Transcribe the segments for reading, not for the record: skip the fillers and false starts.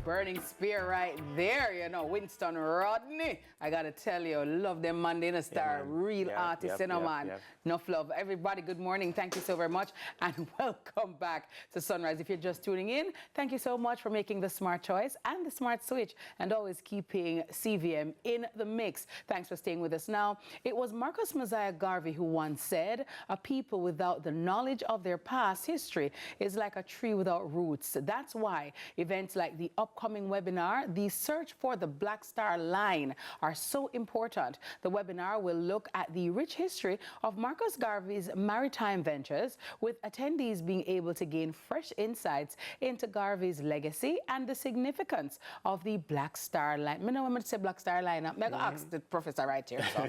burning spear right there, you know, Winston Rodney. I gotta tell you, love them man, they star, real artist, you know, man. Enough love. Everybody, good morning. Thank you so very much and welcome back to Sunrise. If you're just tuning in, thank you so much for making the smart choice and the smart switch and always keeping CVM in the mix. Thanks for staying with us. Now, it was Marcus Garvey who once said, a people without the knowledge of their past history is like a tree without roots. That's why events like the upcoming webinar, The Search for the Black Star Line, are so important. The webinar will look at the rich history of Marcus Garvey's maritime ventures, with attendees being able to gain fresh insights into Garvey's legacy and the significance of the Black Star Line. I know I'm going to say Black Star Line. I'm going to ask the professor right here. So,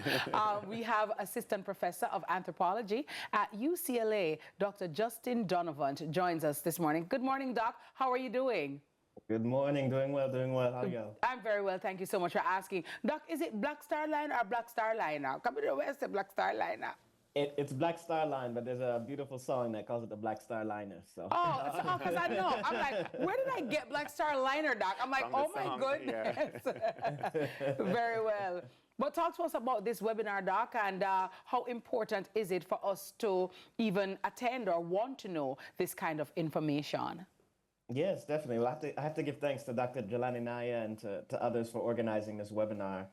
we have Assistant Professor of Anthropology at UCLA, Dr. Justin Dunnavant, joins us this morning. Good morning, Doc. How are you doing? Good morning. Doing well, doing well. How are you? I'm very well. Thank you so much for asking. Doc, is it Black Star Line or Black Star Liner? Come to the West, the Black Star Liner. It's Black Star Line, but there's a beautiful song that calls it the Black Star Liner. So. Oh, because I know. I'm like, where did I get Black Star Liner, Doc? I'm like, oh my goodness. Yeah. Very well. But talk to us about this webinar, Doc, and how important is it for us to even attend or want to know this kind of information? Yes, definitely. Well, I have to give thanks to Dr. Jelani Naya and to others for organizing this webinar.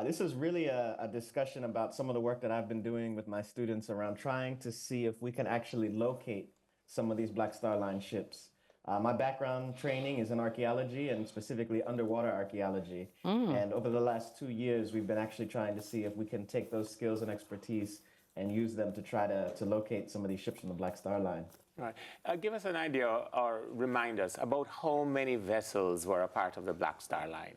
This is really a discussion about some of the work that I've been doing with my students around trying to see if we can actually locate some of these Black Star Line ships. My background training is in archaeology and specifically underwater archaeology. And over the last 2 years, we've been actually trying to see if we can take those skills and expertise and use them to try to locate some of these ships from the Black Star Line. Right. Give us an idea or remind us about how many vessels were a part of the Black Star Line.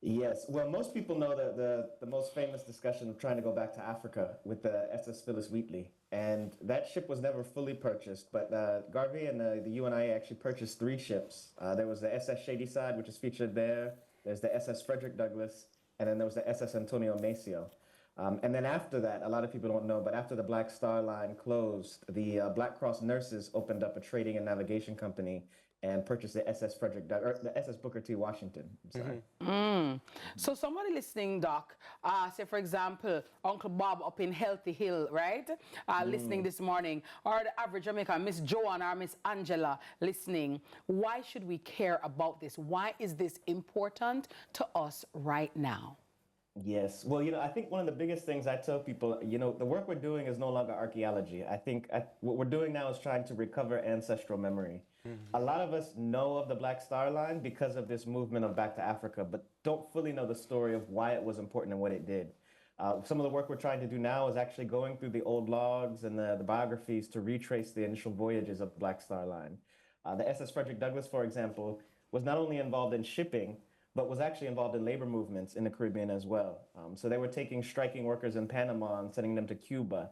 Yes, well, most people know that the most famous discussion of trying to go back to Africa with the SS Phyllis Wheatley. And that ship was never fully purchased, but Garvey and the UNIA actually purchased 3 ships. There was the SS Shadyside, which is featured there. There's the SS Frederick Douglass, and then there was the SS Antonio Maceo. And then after that, a lot of people don't know, but after the Black Star Line closed, the Black Cross nurses opened up a trading and navigation company and purchased the SS the SS Booker T. Washington. I'm sorry. So somebody listening, Doc, say for example, Uncle Bob up in Healthy Hill, right? Listening this morning, or the average Jamaican, Miss Joanne or Miss Angela listening. Why should we care about this? Why is this important to us right now? Yes. Well, you know, I think one of the biggest things I tell people, you know, the work we're doing is no longer archaeology. I think what we're doing now is trying to recover ancestral memory. A lot of us know of the Black Star Line because of this movement of Back to Africa, but don't fully know the story of why it was important and what it did. Some of the work we're trying to do now is actually going through the old logs and the biographies to retrace the initial voyages of the Black Star Line. The SS Frederick Douglass, for example, was not only involved in shipping, but was actually involved in labor movements in the Caribbean as well. So they were taking striking workers in Panama and sending them to Cuba.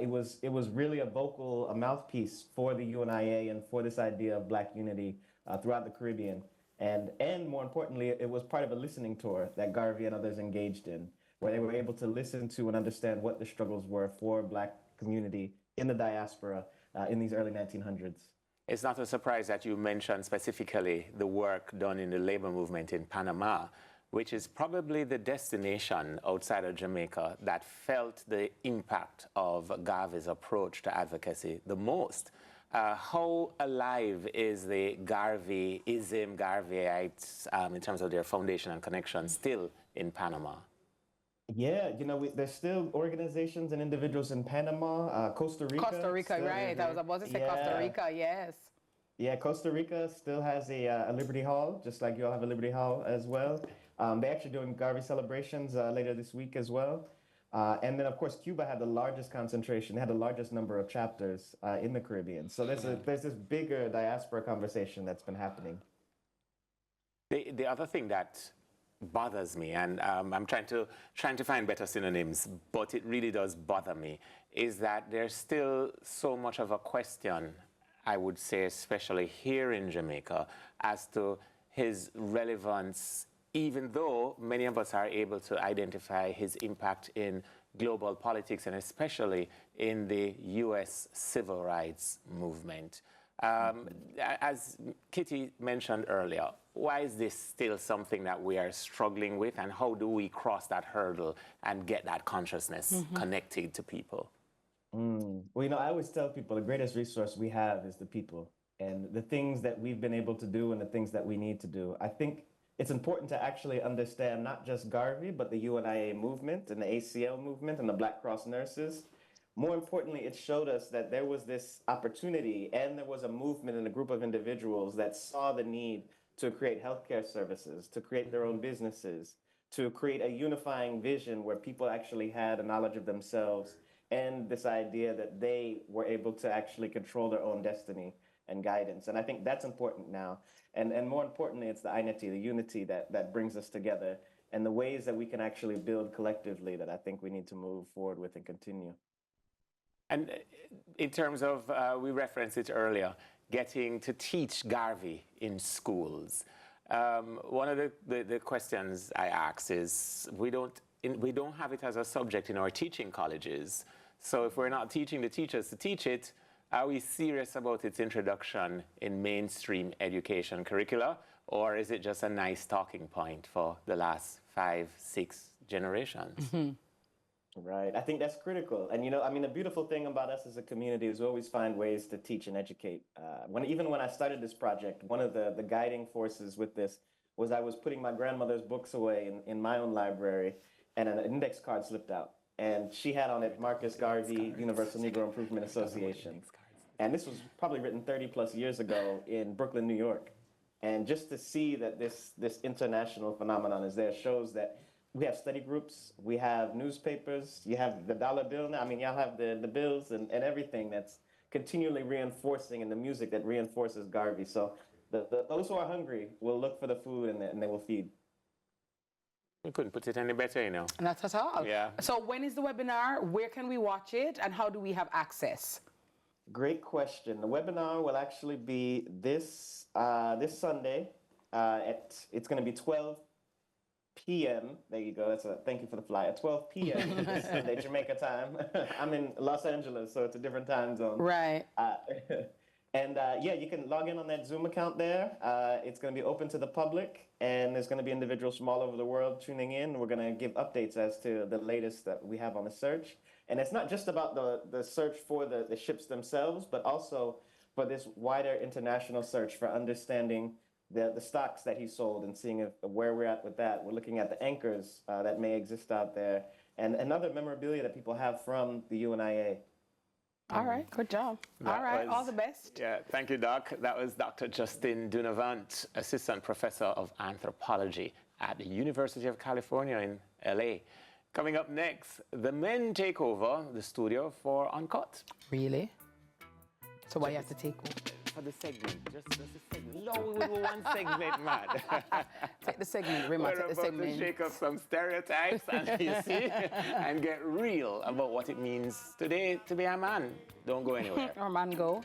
It was really a mouthpiece for the UNIA and for this idea of Black unity throughout the Caribbean. And more importantly, it was part of a listening tour that Garvey and others engaged in, where they were able to listen to and understand what the struggles were for Black community in the diaspora in these early 1900s. It's not a surprise that you mentioned specifically the work done in the labor movement in Panama, which is probably the destination outside of Jamaica that felt the impact of Garvey's approach to advocacy the most. How alive is the Garveyism, Garveyites, in terms of their foundation and connection still in Panama? Yeah, you know, there's still organizations and individuals in Panama, Costa Rica. Costa Rica, right. I was about to say Costa Rica, yes. Yeah, Costa Rica still has a Liberty Hall, just like you all have a Liberty Hall as well. They're actually doing Garvey celebrations later this week as well. And then, of course, Cuba had the largest concentration, they had the largest number of chapters in the Caribbean. So there's this bigger diaspora conversation that's been happening. The other thing that bothers me, and I'm trying to find better synonyms, but it really does bother me, is that there's still so much of a question, I would say, especially here in Jamaica, as to his relevance, even though many of us are able to identify his impact in global politics and especially in the U.S. civil rights movement. As Kitty mentioned earlier, why is this still something that we are struggling with, and how do we cross that hurdle and get that consciousness connected to people? Well, you know, I always tell people the greatest resource we have is the people and the things that we've been able to do and the things that we need to do. I think it's important to actually understand not just Garvey, but the UNIA movement and the ACL movement and the Black Cross nurses. More importantly, it showed us that there was this opportunity and there was a movement and a group of individuals that saw the need to create healthcare services, to create their own businesses, to create a unifying vision where people actually had a knowledge of themselves and this idea that they were able to actually control their own destiny and guidance. And I think that's important now. And more importantly, it's the unity, the unity that brings us together and the ways that we can actually build collectively that I think we need to move forward with and continue. And in terms of, we referenced it earlier, getting to teach Garvey in schools. One of the questions I ask is, we don't have it as a subject in our teaching colleges. So if we're not teaching the teachers to teach it, are we serious about its introduction in mainstream education curricula, or is it just a nice talking point for the last 5, 6 generations? Right. I think that's critical. And, you know, I mean, the beautiful thing about us as a community is we always find ways to teach and educate. Even when I started this project, one of the guiding forces with this was I was putting my grandmother's books away in my own library, and an index card slipped out. And she had on it Marcus Garvey, Universal Negro Improvement Association. And this was probably written 30 plus years ago in Brooklyn, New York. And just to see that this international phenomenon is there shows that we have study groups, we have newspapers, you have the dollar bill now. I mean, y'all have the bills and everything that's continually reinforcing, and the music that reinforces Garvey. So those who are hungry will look for the food and they will feed. We couldn't put it any better, you know. Not at all. Yeah. So when is the webinar? Where can we watch it? And how do we have access? Great question. The webinar will actually be this Sunday. It's going to be 12 p.m. There you go. Thank you for the flyer. 12 p.m. this Sunday, Jamaica time. I'm in Los Angeles, so it's a different time zone. Right. Yeah, you can log in on that Zoom account there. It's going to be open to the public, and there's going to be individuals from all over the world tuning in. We're going to give updates as to the latest that we have on the search. And it's not just about the search for the ships themselves, but also for this wider international search for understanding the stocks that he sold and seeing where we're at with that. We're looking at the anchors that may exist out there and other memorabilia that people have from the UNIA. All right, good job. All right, all the best. Yeah, thank you, Doc. That was Dr. Justin Dunnavant, Assistant Professor of Anthropology at the University of California in LA. Coming up next, the men take over the studio for Uncut. Really? So why you have to take over? For the segment, just a segment. No, we will one segment, man. Take the segment, Rima, take the segment. We're about to shake up some stereotypes, and you see, and get real about what it means today to be a man. Don't go anywhere. Or man go.